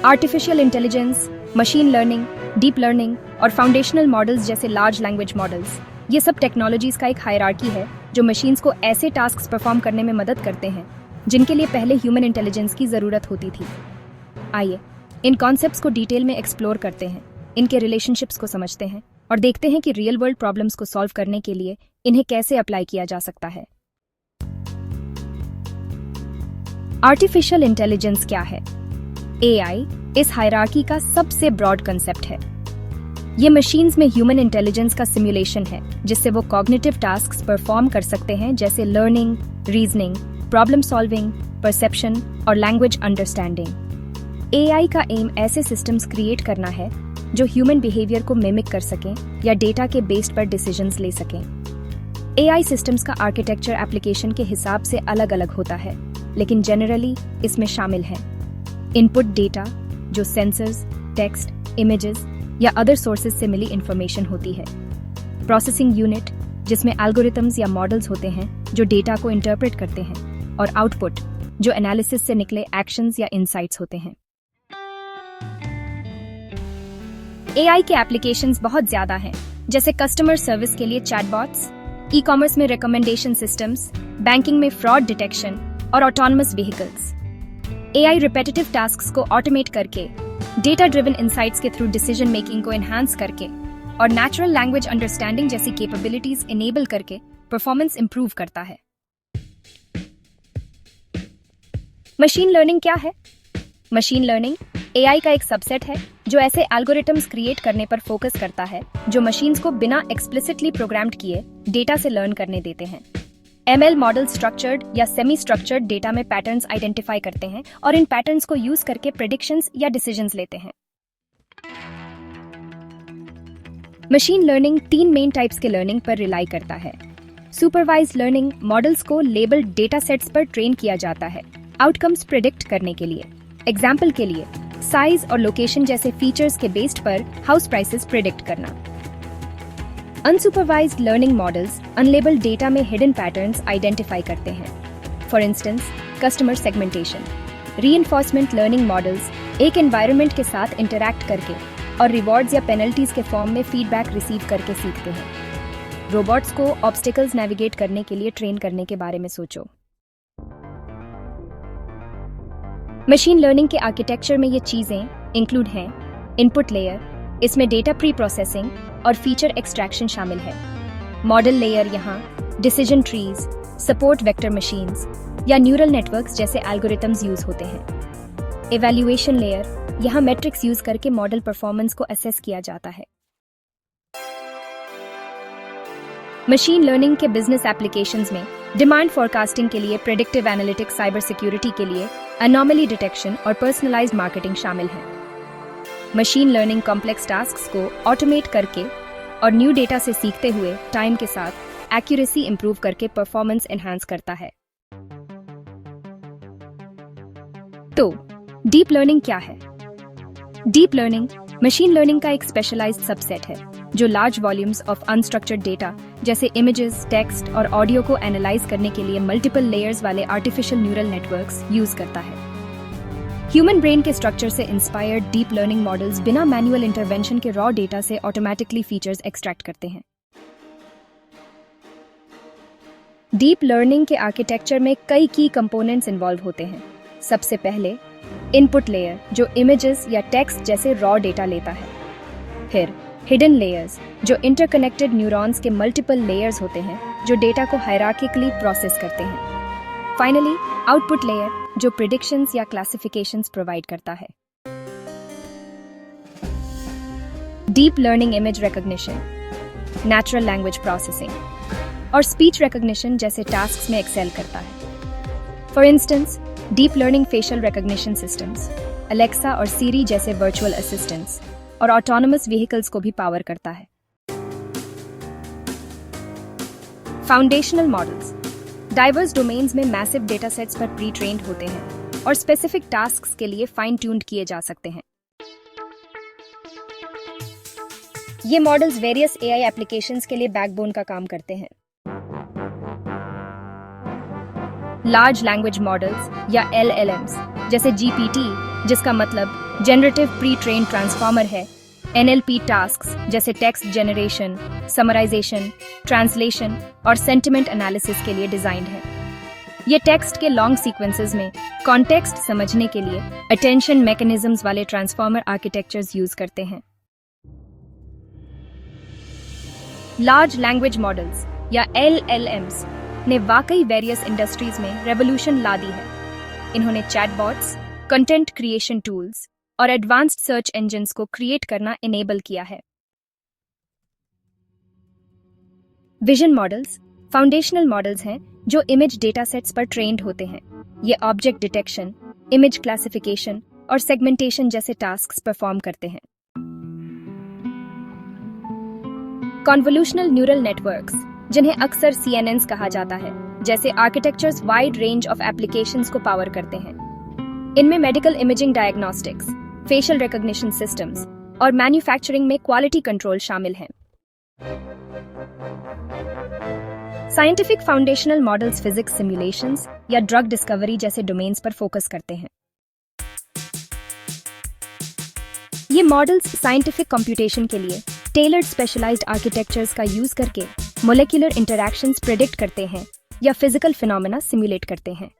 Artificial intelligence, machine learning, deep learning और foundational models जैसे large language models, ये सब टेक्नोलॉजीज का एक हायरार्की है जो मशीन्स को ऐसे टास्क परफॉर्म करने में मदद करते हैं जिनके लिए पहले ह्यूमन इंटेलिजेंस की ज़रूरत होती थी। आइए इन कॉन्सेप्ट्स को डिटेल में एक्सप्लोर करते हैं, इनके रिलेशनशिप्स को समझते हैं और देखते हैं कि रियल वर्ल्ड प्रॉब्लम्स को सॉल्व करने के लिए इन्हें कैसे अप्लाई किया जा सकता है। आर्टिफिशियल इंटेलिजेंस क्या है? एआई इस हायरार्की का सबसे ब्रॉड कंसेप्ट है। ये मशीन्स में ह्यूमन इंटेलिजेंस का सिमुलेशन है जिससे वो कॉग्निटिव टास्क्स परफॉर्म कर सकते हैं जैसे learning, reasoning, problem solving, perception और लैंग्वेज अंडरस्टैंडिंग। एआई का एम ऐसे सिस्टम्स क्रिएट करना है जो ह्यूमन बिहेवियर को मिमिक कर सकें या डेटा के बेस्ड पर डिसीजंस ले सकें। एआई सिस्टम्स का आर्किटेक्चर एप्लीकेशन के हिसाब से अलग अलग होता है, लेकिन जनरली इसमें शामिल है इनपुट डेटा जो सेंसर्स, टेक्स्ट, इमेजेस या अदर सोर्सेज से मिली इंफॉर्मेशन होती है, प्रोसेसिंग यूनिट जिसमें एल्गोरिथम्स या मॉडल्स होते हैं जो डेटा को इंटरप्रेट करते हैं, और आउटपुट जो एनालिसिस से निकले एक्शंस या इनसाइट्स होते हैं। एआई के एप्लीकेशंस बहुत ज्यादा हैं, जैसे कस्टमर सर्विस के लिए चैटबॉट्स, ई-कॉमर्स में रिकमेंडेशन सिस्टम्स, बैंकिंग में फ्रॉड डिटेक्शन और autonomous vehicles. AI repetitive tasks को ऑटोमेट करके, डेटा ड्रिवन इनसाइट्स के थ्रू डिसीजन मेकिंग को एनहांस करके और नेचुरल लैंग्वेज अंडरस्टैंडिंग जैसी कैपेबिलिटीज इनेबल करके परफॉर्मेंस इंप्रूव करता है। मशीन लर्निंग क्या है? मशीन लर्निंग एआई का एक सबसेट है जो ऐसे एल्गोरिथम्स क्रिएट करने पर फोकस करता है जो मशीन्स को बिना एक्सप्लिसिटली प्रोग्राम्ड किए डेटा से लर्न करने देते हैं। एमएल मॉडल स्ट्रक्चर्ड या सेमी स्ट्रक्चर्ड डेटा में पैटर्न्स आइडेंटिफाई करते हैं और इन पैटर्न्स को यूज करके प्रेडिक्शंस या डिसीजंस लेते हैं। मशीन लर्निंग 3 मेन टाइप्स के लर्निंग पर रिलाई करता है। सुपरवाइज्ड लर्निंग मॉडल्स को लेबल्ड डेटा सेट्स पर ट्रेन किया जाता है आउटकम्स प्रेडिक्ट करने के लिए। एग्जाम्पल के लिए साइज और लोकेशन जैसे फीचर्स के बेस्ड पर हाउस प्राइसेस प्रेडिक्ट करना। Unsupervised learning models unlabelled data में हिडन पैटर्न्स आइडेंटिफाई करते हैं। For instance customer segmentation. Reinforcement learning models एक एनवायरनमेंट के साथ इंटरैक्ट करके और रिवॉर्ड्स या पेनल्टीज के फॉर्म में फीडबैक रिसीव करके सीखते हैं। रोबोट्स को ऑब्स्टिकल्स नेविगेट करने के लिए ट्रेन करने के बारे में सोचो। मशीन लर्निंग के आर्किटेक्चर में ये चीजें इंक्लूड हैं इनपुट लेयर, इसमें डेटा प्री प्रोसेसिंग और फीचर एक्सट्रैक्शन शामिल है। मॉडल लेयर यहाँ decision trees, support vector machines या न्यूरल नेटवर्क्स जैसे एल्गोरिथम्स यूज होते हैं। इवैल्यूएशन लेयर यहाँ मैट्रिक्स यूज करके मॉडल परफॉर्मेंस को असेस किया जाता है। मशीन लर्निंग के बिजनेस एप्लीकेशंस में डिमांड फोरकास्टिंग के लिए प्रेडिक्टिव एनालिटिक्स, साइबर सिक्योरिटी के लिए एनोमली डिटेक्शन और पर्सनलाइज्ड मार्केटिंग शामिल हैं। मशीन लर्निंग कॉम्प्लेक्स टास्क्स को ऑटोमेट करके और न्यू डेटा से सीखते हुए टाइम के साथ एक्यूरेसी इंप्रूव करके परफॉर्मेंस एनहांस करता है। तो डीप लर्निंग क्या है? डीप लर्निंग मशीन लर्निंग का एक स्पेशलाइज्ड सबसेट है जो large volumes of unstructured data जैसे इमेजेस, टेक्स्ट और ऑडियो को एनालाइज करने के लिए मल्टीपल लेयर्स वाले आर्टिफिशियल न्यूरल नेटवर्क्स यूज करता है। ह्यूमन ब्रेन के स्ट्रक्चर से इंस्पायर्ड डीप लर्निंग मॉडल्स बिना मैनुअल इंटरवेंशन के रॉ डेटा से ऑटोमेटिकली फीचर्स एक्सट्रैक्ट करते हैं। डीप लर्निंग के आर्किटेक्चर में कई की कंपोनेंट्स इन्वॉल्व होते हैं। सबसे पहले इनपुट लेयर जो इमेजेस या टेक्स्ट जैसे रॉ डेटा लेता है। फिर हिडन लेयर्स जो इंटरकनेक्टेड न्यूरॉन्स के मल्टीपल लेयर्स होते हैं जो डेटा को हायरार्किकली प्रोसेस करते हैं। फाइनली आउटपुट लेयर जो प्रेडिक्शंस या क्लासिफिकेशंस प्रोवाइड करता है। Deep learning image recognition, natural language processing और स्पीच रिकॉग्निशन जैसे टास्क्स में एक्सेल करता है। For instance deep learning facial recognition systems, Alexa और सीरी जैसे वर्चुअल असिस्टेंट्स और ऑटोनमस व्हीकल्स को भी पावर करता है। फाउंडेशनल मॉडल्स डाइवर्स डोमेन्स में मैसिव डेटा सेट्स पर प्री ट्रेन्ड होते हैं और स्पेसिफिक टास्क्स के लिए फाइन ट्यून्ड किए जा सकते हैं। ये मॉडल्स वेरियस एआई एप्लीकेशंस के लिए बैकबोन का काम करते हैं। लार्ज लैंग्वेज मॉडल्स या एलएलएम्स जैसे जीपीटी, जिसका मतलब जनरेटिव प्री ट्रेन ट्रांसफॉर्मर है। NLP टास्क्स जैसे टेक्स्ट जनरेशन, समराइजेशन, ट्रांसलेशन और सेंटिमेंट एनालिसिस के लिए डिजाइंड है। ये टेक्स्ट के लॉन्ग सीक्वेंसेस में कॉन्टेक्स्ट समझने के लिए अटेंशन मैकेनिज्म्स वाले ट्रांसफॉर्मर आर्किटेक्चर्स यूज करते हैं। लार्ज लैंग्वेज मॉडल्स या LLMs ने वाकई वेरियस इंडस्ट्रीज में रेवोल्यूशन ला दी है। इन्होंने चैटबॉट्स, कंटेंट क्रिएशन टूल्स और एडवांस्ड सर्च इंजन्स को क्रिएट करना इनेबल किया है। विजन मॉडल्स फाउंडेशनल मॉडल्स हैं जो इमेज डेटा सेट्स पर ट्रेन्ड होते हैं। ये ऑब्जेक्ट डिटेक्शन, इमेज क्लासिफिकेशन और सेगमेंटेशन जैसे टास्क्स परफॉर्म करते हैं। कॉन्वोल्यूशनल न्यूरल नेटवर्क्स, जिन्हें अक्सर CNNs कहा जाता है, जैसे architectures wide range of applications को पावर करते हैं। इनमें medical imaging diagnostics, facial recognition systems और मैन्युफैक्चरिंग में क्वालिटी कंट्रोल शामिल हैं। Scientific foundational models physics simulations या ड्रग डिस्कवरी जैसे डोमेन्स पर फोकस करते हैं। ये मॉडल्स साइंटिफिक कंप्यूटेशन के लिए टेलर्ड स्पेशलाइज्ड आर्किटेक्चर्स का यूज करके मोलेक्युलर इंटरैक्शंस प्रेडिक्ट करते हैं या फिजिकल फिनोमेना सिमुलेट करते हैं।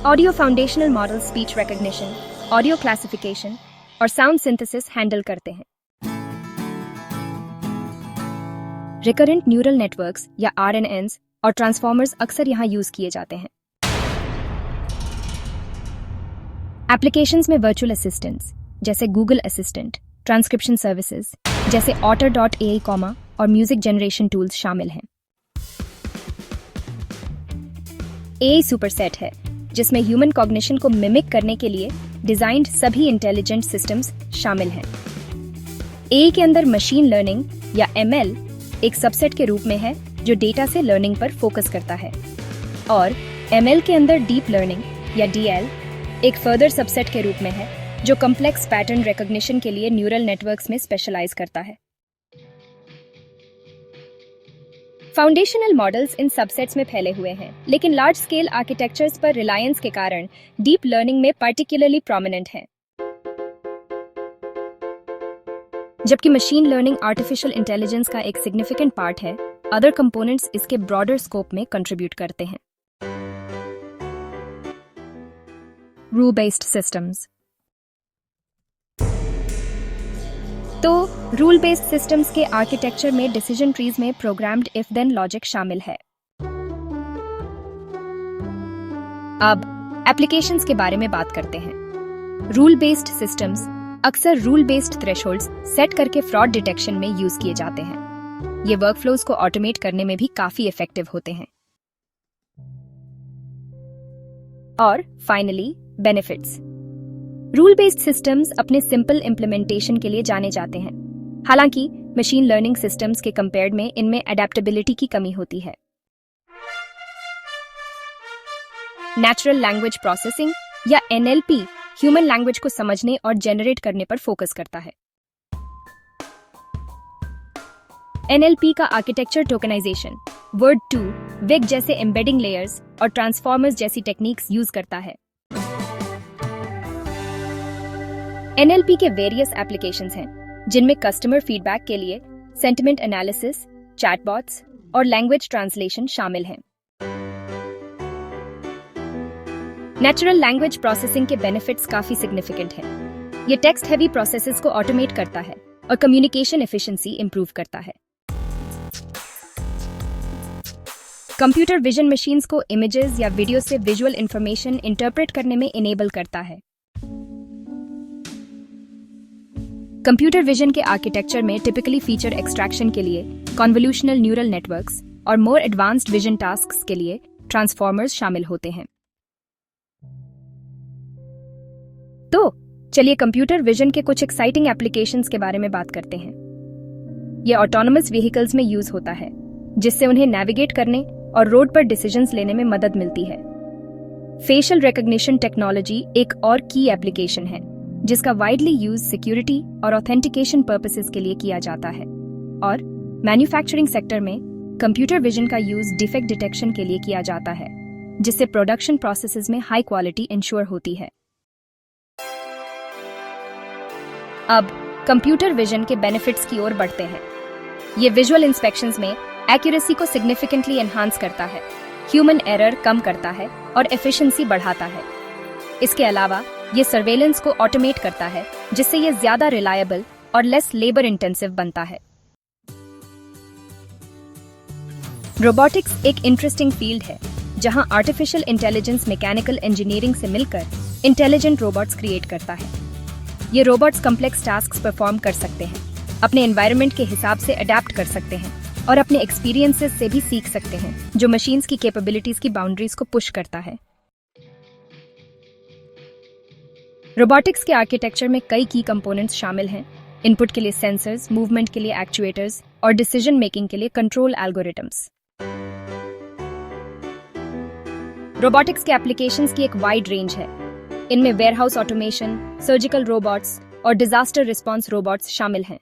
Audio foundational model speech recognition, audio classification और साउंड सिंथेसिस हैंडल करते हैं। रिकरेंट न्यूरल नेटवर्क्स या RNNs और ट्रांसफॉर्मर्स अक्सर यहां यूज किए जाते हैं। एप्लीकेशंस में वर्चुअल असिस्टेंट्स जैसे गूगल असिस्टेंट, ट्रांसक्रिप्शन सर्विसेज जैसे otter.ai, और म्यूजिक जनरेशन टूल्स शामिल हैं। AI सुपरसेट है जिसमें ह्यूमन कॉग्निशन को मिमिक करने के लिए डिजाइन्ड सभी इंटेलिजेंट सिस्टम्स शामिल हैं। AI के अंदर मशीन लर्निंग या ML एक सबसेट के रूप में है जो डेटा से लर्निंग पर फोकस करता है, और ML के अंदर डीप लर्निंग या DL एक फर्दर सबसेट के रूप में है जो कॉम्प्लेक्स पैटर्न रिकॉग्निशन के लिए न्यूरल नेटवर्क्स में स्पेशलाइज करता है। फाउंडेशनल मॉडल्स इन सबसेट्स में फैले हुए हैं, लेकिन लार्ज स्केल आर्किटेक्चर्स पर रिलायंस के कारण डीप लर्निंग में पार्टिकुलरली प्रोमिनेंट हैं। जबकि मशीन लर्निंग आर्टिफिशियल इंटेलिजेंस का एक सिग्निफिकेंट पार्ट है, अदर कंपोनेंट्स इसके ब्रॉडर स्कोप में कंट्रीब्यूट करते हैं। Rule based systems. तो रूल बेस्ड सिस्टम्स के आर्किटेक्चर में डिसीजन ट्रीज में प्रोग्राम्ड इफ देन लॉजिक शामिल है। अब एप्लीकेशंस के बारे में बात करते हैं। रूल बेस्ड सिस्टम्स अक्सर रूल बेस्ड थ्रेशोल्ड्स सेट करके फ्रॉड डिटेक्शन में यूज किए जाते हैं। ये वर्कफ्लोज को ऑटोमेट करने में भी काफी इफेक्टिव होते हैं। और finally benefits. Rule based systems अपने सिंपल इंप्लीमेंटेशन के लिए जाने जाते हैं। हालांकि मशीन लर्निंग सिस्टम्स के कंपेयर्ड में इनमें अडेप्टेबिलिटी की कमी होती है। नेचुरल लैंग्वेज प्रोसेसिंग या NLP ह्यूमन लैंग्वेज को समझने और जनरेट करने पर फोकस करता है। NLP का architecture tokenization, word to vec जैसे एम्बेडिंग लेयर्स और ट्रांसफॉर्मर्स जैसी टेक्निक्स यूज करता है। NLP के वेरियस एप्लीकेशंस हैं, जिनमें कस्टमर फीडबैक के लिए सेंटिमेंट एनालिसिस, चैटबॉट्स और लैंग्वेज ट्रांसलेशन शामिल हैं। नेचुरल लैंग्वेज प्रोसेसिंग के बेनिफिट्स काफी सिग्निफिकेंट हैं। ये टेक्स्ट हैवी प्रोसेसेस को ऑटोमेट करता है और कम्युनिकेशन एफिशिएंसी इंप्रूव करता है। कंप्यूटर विजन मशीन्स को इमेजेस या वीडियो से विजुअल इंफॉर्मेशन इंटरप्रेट करने में इनेबल करता है। कंप्यूटर विजन के आर्किटेक्चर में टिपिकली फीचर एक्सट्रैक्शन के लिए कॉन्वोल्यूशनल न्यूरल नेटवर्क्स और मोर एडवांस्ड विजन टास्क्स के लिए ट्रांसफॉर्मर्स शामिल होते हैं। तो चलिए कंप्यूटर विजन के कुछ एक्साइटिंग एप्लीकेशंस के बारे में बात करते हैं। यह ऑटोनोमस व्हीकल्स में यूज होता है, जिससे उन्हें नेविगेट करने और रोड पर डिसीजंस लेने में मदद मिलती है। फेशियल रिकॉग्निशन टेक्नोलॉजी एक और की एप्लीकेशन है, जिसका वाइडली यूज सिक्योरिटी और ऑथेंटिकेशन पर्पसेस के लिए किया जाता है। और मैन्युफैक्चरिंग सेक्टर में कंप्यूटर विजन का यूज डिफेक्ट डिटेक्शन के लिए किया जाता है, जिससे प्रोडक्शन प्रोसेसेस में हाई क्वालिटी इंश्योर होती है। अब कंप्यूटर विजन के बेनिफिट्स की ओर बढ़ते हैं। ये विजुअल इंस्पेक्शंस में एक्यूरेसी को सिग्निफिकेंटली एनहांस करता है, ह्यूमन एरर कम करता है और एफिशिएंसी बढ़ाता है। इसके अलावा ये सर्वेलेंस को ऑटोमेट करता है, जिससे ये ज्यादा रिलायबल और लेस लेबर इंटेंसिव बनता है। रोबोटिक्स एक इंटरेस्टिंग फील्ड है, जहां आर्टिफिशियल इंटेलिजेंस मैकेनिकल इंजीनियरिंग से मिलकर इंटेलिजेंट रोबोट्स क्रिएट करता है। ये रोबोट्स कॉम्प्लेक्स टास्क्स परफॉर्म कर सकते हैं, अपने एनवायरनमेंट के हिसाब से अडेप्ट कर सकते हैं और अपने एक्सपीरियंसेस से भी सीख सकते हैं, जो मशीन्स की कैपेबिलिटीज की बाउंड्रीज को पुश करता है। रोबोटिक्स के आर्किटेक्चर में कई की कंपोनेंट्स शामिल हैं। इनपुट के लिए सेंसर्स, मूवमेंट के लिए एक्चुएटर्स और डिसीजन मेकिंग के लिए कंट्रोल एल्गोरिथम्स। रोबोटिक्स के एप्लीकेशंस की एक वाइड रेंज है। इनमें वेयरहाउस ऑटोमेशन, सर्जिकल रोबोट्स और डिजास्टर रिस्पांस रोबोट्स शामिल हैं।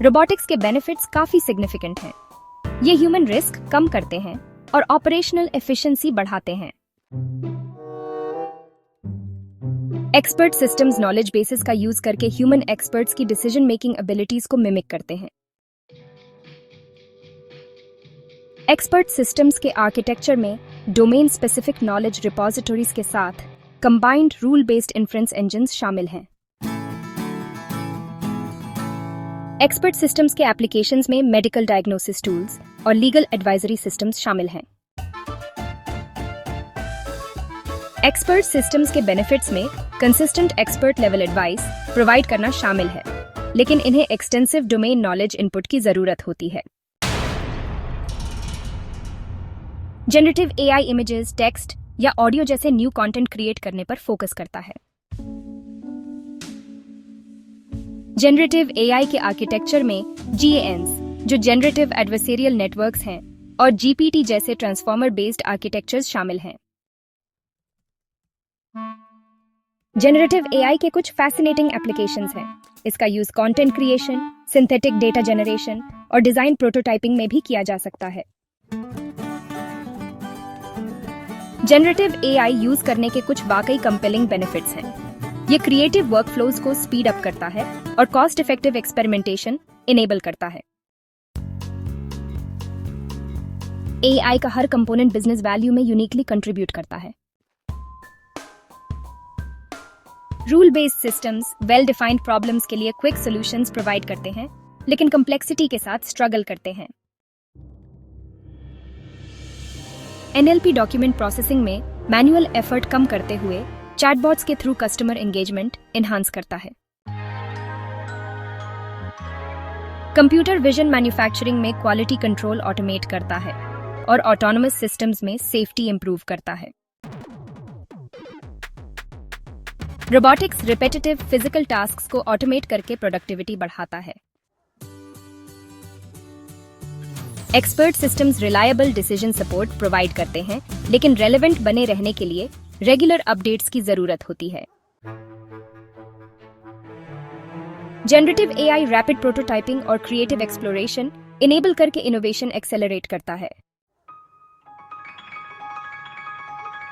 रोबोटिक्स के बेनिफिट्स काफी सिग्निफिकेंट हैं। ये ह्यूमन रिस्क कम करते हैं और ऑपरेशनल एफिशिएंसी बढ़ाते हैं। एक्सपर्ट सिस्टम्स नॉलेज बेसिस का यूज करके ह्यूमन एक्सपर्ट्स की डिसीजन मेकिंग एबिलिटीज को मिमिक करते हैं। एक्सपर्ट सिस्टम्स के आर्किटेक्चर में डोमेन स्पेसिफिक नॉलेज रिपोजिटरीज के साथ combined rule based inference engines शामिल हैं। एक्सपर्ट सिस्टम्स के एप्लीकेशंस में मेडिकल डायग्नोसिस टूल्स और लीगल एडवाइजरी सिस्टम्स शामिल हैं। एक्सपर्ट सिस्टम्स के बेनिफिट्स में consistent expert level advice provide करना शामिल है, लेकिन इन्हें एक्सटेंसिव डोमेन नॉलेज इनपुट की जरूरत होती है। जनरेटिव एआई इमेजेस, टेक्स्ट या ऑडियो जैसे न्यू कंटेंट क्रिएट करने पर फोकस करता है। जनरेटिव एआई के आर्किटेक्चर में GANs, जो जनरेटिव एडवर्सेरियल नेटवर्क्स हैं, और GPT जैसे ट्रांसफॉर्मर बेस्ड आर्किटेक्चर्स शामिल हैं। जनरेटिव एआई के कुछ फैसिनेटिंग एप्लीकेशंस हैं। इसका use content creation, synthetic data generation और डिजाइन प्रोटोटाइपिंग में भी किया जा सकता है। जनरेटिव एआई यूज करने के कुछ वाकई कंपेलिंग बेनिफिट्स हैं। ये क्रिएटिव वर्कफ्लोज को स्पीड अप करता है और कॉस्ट इफेक्टिव एक्सपेरिमेंटेशन इनेबल करता है। एआई का हर कंपोनेंट बिजनेस वैल्यू में यूनिकली कंट्रीब्यूट करता है। Rule based systems well defined problems के लिए क्विक सॉल्यूशंस प्रोवाइड करते हैं, लेकिन कॉम्प्लेक्सिटी के साथ स्ट्रगल करते हैं। NLP डॉक्यूमेंट प्रोसेसिंग में मैनुअल एफर्ट कम करते हुए चैटबॉट्स के थ्रू कस्टमर एंगेजमेंट एनहांस करता है। कंप्यूटर विजन मैन्युफैक्चरिंग में क्वालिटी कंट्रोल ऑटोमेट करता है और ऑटोनोमस सिस्टम्स में सेफ्टी इंप्रूव करता है। रोबोटिक्स रिपीटेटिव फिजिकल टास्क्स को ऑटोमेट करके प्रोडक्टिविटी बढ़ाता है। Expert systems reliable decision support provide करते हैं, लेकिन रेलेवेंट बने रहने के लिए रेगुलर अपडेट्स की जरूरत होती है। जनरेटिव एआई रैपिड प्रोटोटाइपिंग और क्रिएटिव एक्सप्लोरेशन इनेबल करके इनोवेशन एक्सेलरेट करता है।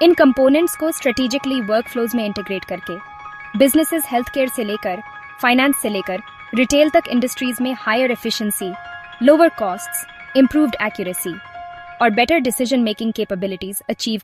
इन कंपोनेंट्स को स्ट्रेटेजिकली वर्कफ्लोज में इंटीग्रेट करके बिजनेसेस हेल्थ केयर से लेकर फाइनेंस से लेकर रिटेल तक इंडस्ट्रीज में higher efficiency, lower costs, improved accuracy और better decision making capabilities achieve